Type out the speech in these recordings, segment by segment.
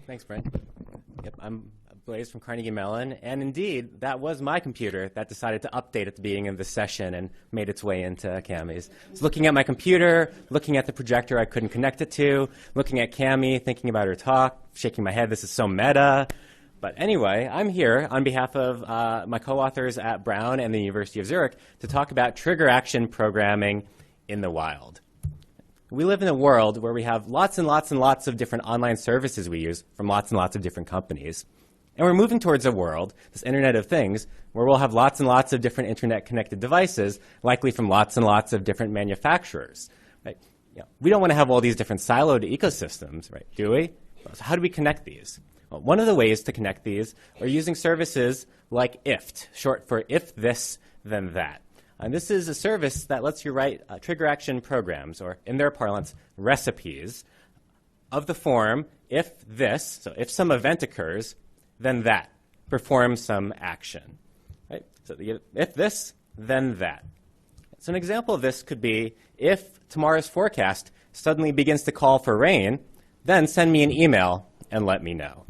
Thanks, Brent. Yep, I'm Blase from Carnegie Mellon, and indeed, that was my computer that decided to update at the beginning of this session and made its way into Cammie's. So looking at my computer, looking at the projector I couldn't connect it to, looking at Cammie, thinking about her talk, shaking my head, this is so meta. But anyway, I'm here on behalf of my co-authors at Brown and the University of Zurich to talk about trigger action programming in the wild. We live in a world where we have lots and lots and lots of different online services we use from lots and lots of different companies. And we're moving towards a world, this Internet of Things, where we'll have lots and lots of different Internet-connected devices, likely from lots and lots of different manufacturers. Right? We don't want to have all these different siloed ecosystems, right? Do we? So how do we connect these? Well, one of the ways to connect these are using services like IFT, short for if this, then that. And this is a service that lets you write trigger action programs, or in their parlance, recipes, of the form if this, so if some event occurs, then that, perform some action. Right? So if this, then that. So an example of this could be if tomorrow's forecast suddenly begins to call for rain, then send me an email and let me know.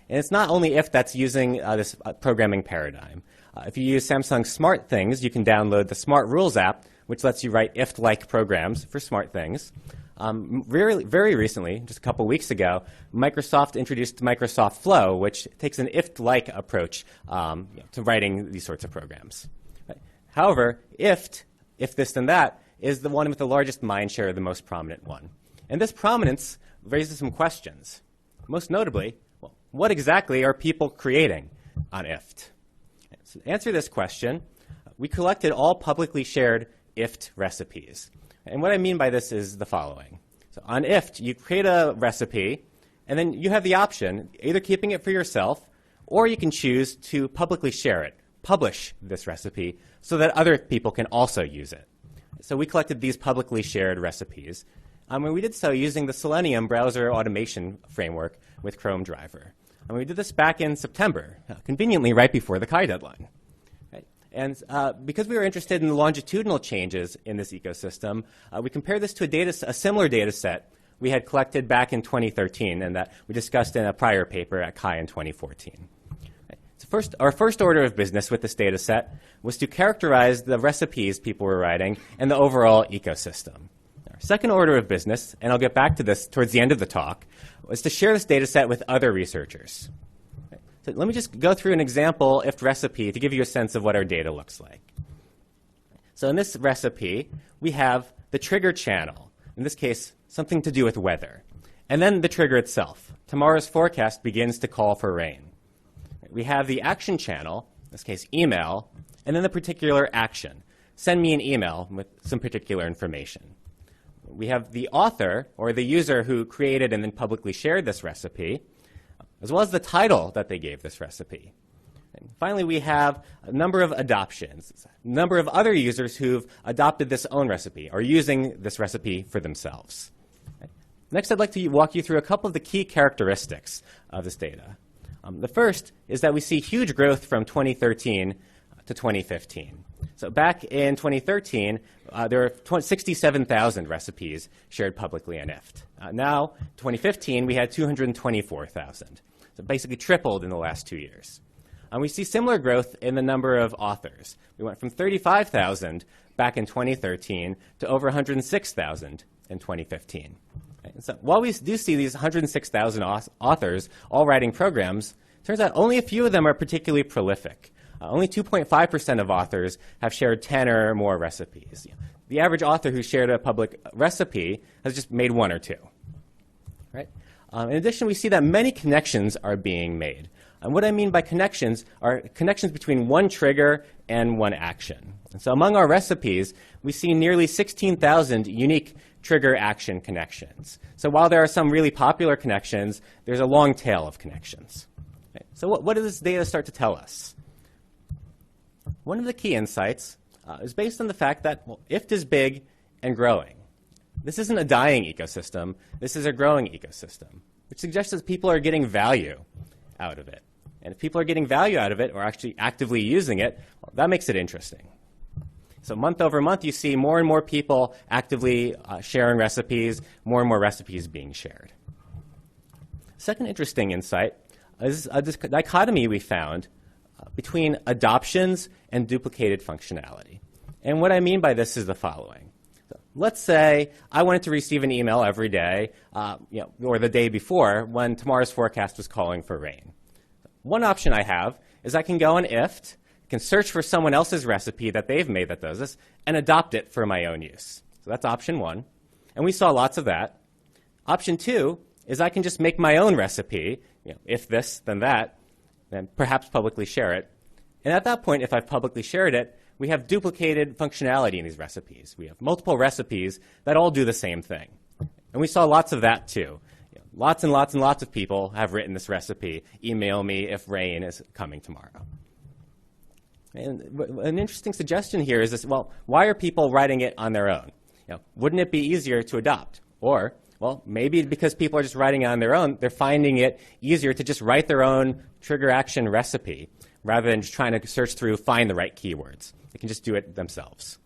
And it's not only if that's using this programming paradigm. If you use Samsung Smart Things, you can download the Smart Rules app, which lets you write if-like programs for smart things. Very recently, just a couple weeks ago, Microsoft introduced Microsoft Flow, which takes an if-like approach to writing these sorts of programs. Right? However, if this then that, is the one with the largest mind share, the most prominent one. And this prominence raises some questions. Most notably, well, what exactly are people creating on IFT? So to answer this question, we collected all publicly shared IFT recipes. And what I mean by this is the following. So on IFT, you create a recipe, and then you have the option, either keeping it for yourself, or you can choose to publicly share it, publish this recipe, so that other people can also use it. So we collected these publicly shared recipes. And we did so using the Selenium browser automation framework with Chrome driver. And we did this back in September, conveniently right before the Chi deadline. Right? And because we were interested in the longitudinal changes in this ecosystem, we compared this to a similar data set we had collected back in 2013 and that we discussed in a prior paper at Chi in 2014. Right? So our first order of business with this data set was to characterize the recipes people were writing and the overall ecosystem. Our second order of business, and I'll get back to this towards the end of the talk, was to share this data set with other researchers. Okay. So let me just go through an example IFT recipe to give you a sense of what our data looks like. So in this recipe, we have the trigger channel, in this case, something to do with weather, and then the trigger itself. Tomorrow's forecast begins to call for rain. We have the action channel, in this case, email, and then the particular action. Send me an email with some particular information. We have the author, or the user who created and then publicly shared this recipe, as well as the title that they gave this recipe. And finally, we have a number of adoptions, a number of other users who've adopted this own recipe, or using this recipe for themselves. Next, I'd like to walk you through a couple of the key characteristics of this data. The first is that we see huge growth from 2013 to 2015. So back in 2013, there were 67,000 recipes shared publicly on IFT. Now, 2015, we had 224,000. So basically tripled in the last 2 years. And we see similar growth in the number of authors. We went from 35,000 back in 2013 to over 106,000 in 2015. Right? So while we do see these 106,000 authors all writing programs, it turns out only a few of them are particularly prolific. Only 2.5% of authors have shared 10 or more recipes. The average author who shared a public recipe has just made one or two. Right? In addition, we see that many connections are being made. And what I mean by connections are connections between one trigger and one action. And so among our recipes, we see nearly 16,000 unique trigger action connections. So while there are some really popular connections, there's a long tail of connections. Right? So what does this data start to tell us? One of the key insights is based on the fact that IFT is big and growing. This isn't a dying ecosystem. This is a growing ecosystem, which suggests that people are getting value out of it. And if people are getting value out of it or actually actively using it, well, that makes it interesting. So month over month, you see more and more people actively sharing recipes, more and more recipes being shared. Second interesting insight is this dichotomy we found between adoptions and duplicated functionality. And what I mean by this is the following. So let's say I wanted to receive an email every day, or the day before when tomorrow's forecast was calling for rain. One option I have is I can go on IFT, can search for someone else's recipe that they've made that does this, and adopt it for my own use. So that's option one. And we saw lots of that. Option two is I can just make my own recipe, if this, then that, and perhaps publicly share it. And at that point, if I've publicly shared it, we have duplicated functionality in these recipes. We have multiple recipes that all do the same thing. And we saw lots of that too. Lots and lots and lots of people have written this recipe. Email me if rain is coming tomorrow. And an interesting suggestion here is this, well, why are people writing it on their own? Wouldn't it be easier to adopt? Or, well, maybe because people are just writing it on their own, they're finding it easier to just write their own trigger action recipe rather than just trying to search through, find the right keywords. They can just do it themselves.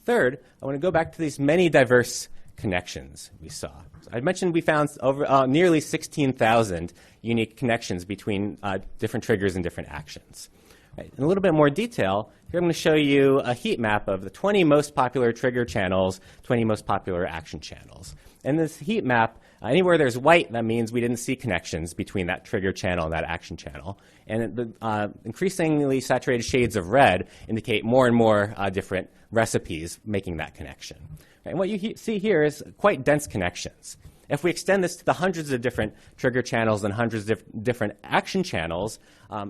Third, I want to go back to these many diverse connections we saw. So I mentioned we found over nearly 16,000 unique connections between different triggers and different actions. Right. In a little bit more detail, here I'm going to show you a heat map of the 20 most popular trigger channels, 20 most popular action channels. And this heat map, anywhere there's white, that means we didn't see connections between that trigger channel and that action channel. And the increasingly saturated shades of red indicate more and more different recipes making that connection. And what you see here is quite dense connections. If we extend this to the hundreds of different trigger channels and hundreds of different action channels,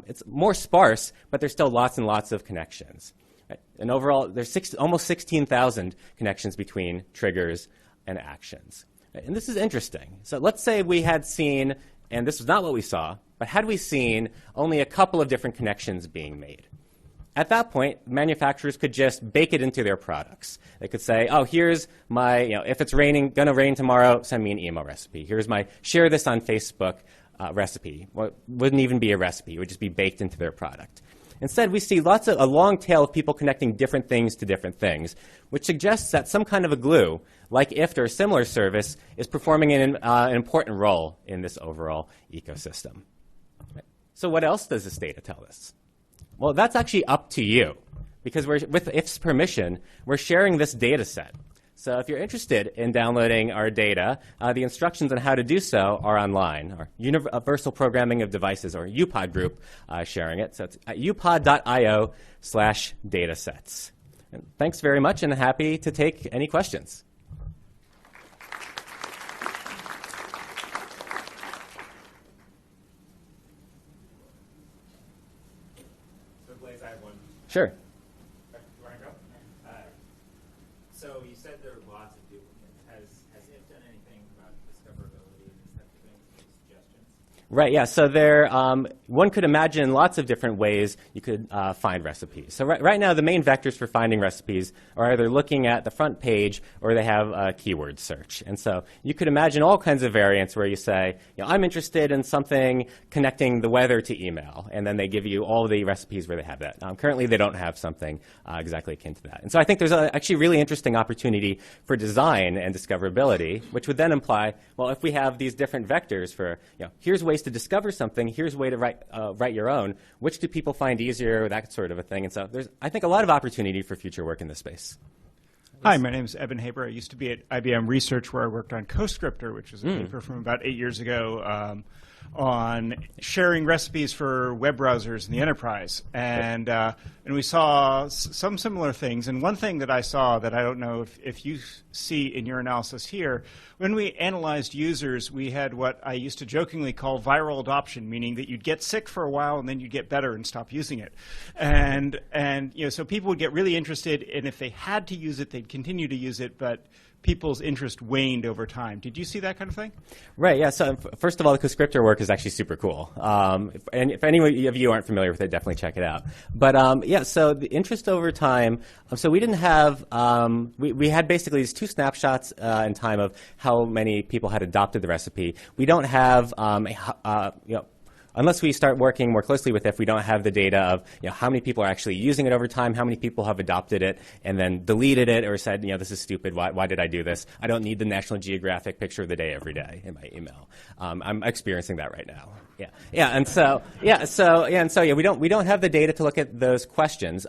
it's more sparse, but there's still lots and lots of connections. Right? And overall, there's almost 16,000 connections between triggers and actions. Right? And this is interesting. So let's say we had seen, and this was not what we saw, but had we seen only a couple of different connections being made. At that point, manufacturers could just bake it into their products. They could say, oh, here's my, if it's going to rain tomorrow, send me an email recipe. Here's my share this on Facebook recipe. Well, it wouldn't even be a recipe. It would just be baked into their product. Instead, we see a long tail of people connecting different things to different things, which suggests that some kind of a glue, like IFT or a similar service, is performing an important role in this overall ecosystem. So what else does this data tell us? Well, that's actually up to you, because with IFT's permission, we're sharing this data set. So if you're interested in downloading our data, the instructions on how to do so are online. Our Universal Programming of Devices, or UPOD group, sharing it. So it's at upod.io/datasets. And thanks very much, and happy to take any questions. Blase, I have one. Sure. Do you want to go? So you said there are lots of duplicates. Has IFT done anything about discoverability and these types of things? Any suggestions? Right, yeah. So one could imagine lots of different ways you could find recipes. So right now, the main vectors for finding recipes are either looking at the front page or they have a keyword search. And so you could imagine all kinds of variants where you say, I'm interested in something connecting the weather to email. And then they give you all the recipes where they have that. Currently, they don't have something exactly akin to that. And so I think there's actually a really interesting opportunity for design and discoverability, which would then imply, well, if we have these different vectors for, here's ways to discover something, here's a way to write your own, which do people find easier, that sort of a thing. And so there's, I think, a lot of opportunity for future work in this space. Hi, my name is Eben Haber. I used to be at IBM Research, where I worked on CoScriptor, which is a paper from about 8 years ago on sharing recipes for web browsers in the enterprise. And we saw some similar things. And one thing that I saw that I don't know if you see in your analysis here, when we analyzed users, we had what I used to jokingly call viral adoption, meaning that you'd get sick for a while and then you'd get better and stop using it. And so people would get really interested, and if they had to use it, they'd continue to use it, but people's interest waned over time. Did you see that kind of thing? Right, yeah. So first of all, the CoScriptor work is actually super cool. And if any of you aren't familiar with it, definitely check it out. But so the interest over time, so we didn't have, we had basically these two snapshots in time of how many people had adopted the recipe. We don't have, a unless we start working more closely with if we don't have the data of how many people are actually using it over time, how many people have adopted it and then deleted it or said, this is stupid, why did I do this? I don't need the National Geographic picture of the day every day in my email. I'm experiencing that right now. We don't have the data to look at those questions.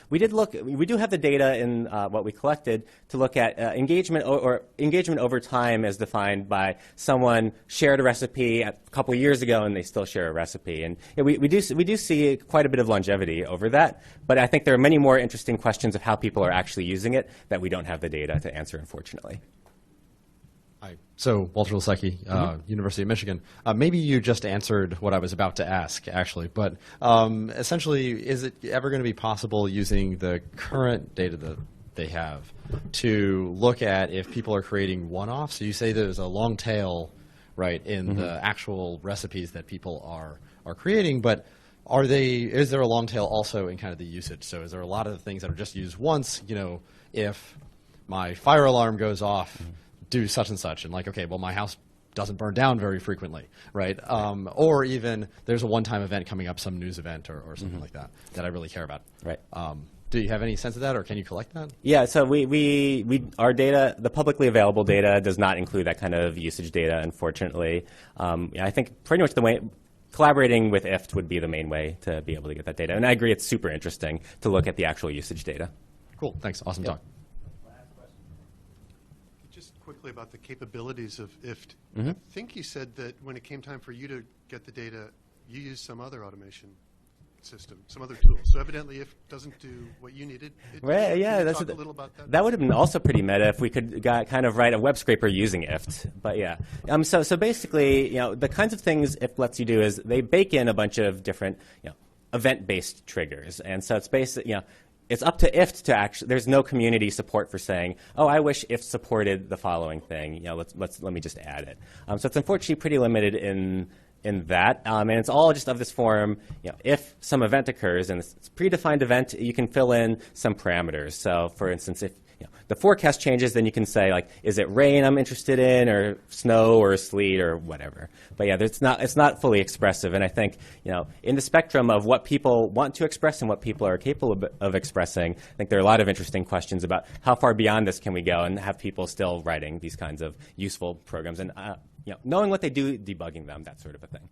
We do have the data in what we collected to look at engagement or engagement over time as defined by someone shared a recipe a couple of years ago and they still share a recipe. And we do see quite a bit of longevity over that, but I think there are many more interesting questions of how people are actually using it that we don't have the data to answer, unfortunately. Hi. So, Walter Wilsecki, University of Michigan. Maybe you just answered what I was about to ask, actually, but essentially, is it ever going to be possible using the current data that they have to look at if people are creating one-offs? So you say there's a long tail, right, in the actual recipes that people are creating, but is there a long tail also in kind of the usage? So is there a lot of the things that are just used once, if my fire alarm goes off, do such and such, and okay, well, my house doesn't burn down very frequently, right? Or even there's a one-time event coming up, some news event or something like that I really care about. Right. Do you have any sense of that, or can you collect that? Yeah, so our data, the publicly available data, does not include that kind of usage data, unfortunately. I think pretty much the way collaborating with IFT would be the main way to be able to get that data. And I agree, it's super interesting to look at the actual usage data. Cool, thanks, awesome talk. Just quickly about the capabilities of IFT. I think you said that when it came time for you to get the data, you used some other automation system, some other tool. So evidently IFT doesn't do what you needed. Right, yeah. Talk a little about that. That would have been also pretty meta if we could kind of write a web scraper using IFT. But yeah. So basically, the kinds of things IFT lets you do is they bake in a bunch of different, event-based triggers. And so it's basically, it's up to IFT to actually, there's no community support for saying, oh, I wish IFT supported the following thing. Let me just add it. So it's unfortunately pretty limited in that, and it's all just of this form. If some event occurs and it's a predefined event, you can fill in some parameters. So, for instance, if the forecast changes, then you can say is it rain I'm interested in, or snow, or sleet, or whatever. But yeah, it's not fully expressive, and I think in the spectrum of what people want to express and what people are capable of expressing, I think there are a lot of interesting questions about how far beyond this can we go and have people still writing these kinds of useful programs and knowing what they do, debugging them, that sort of a thing.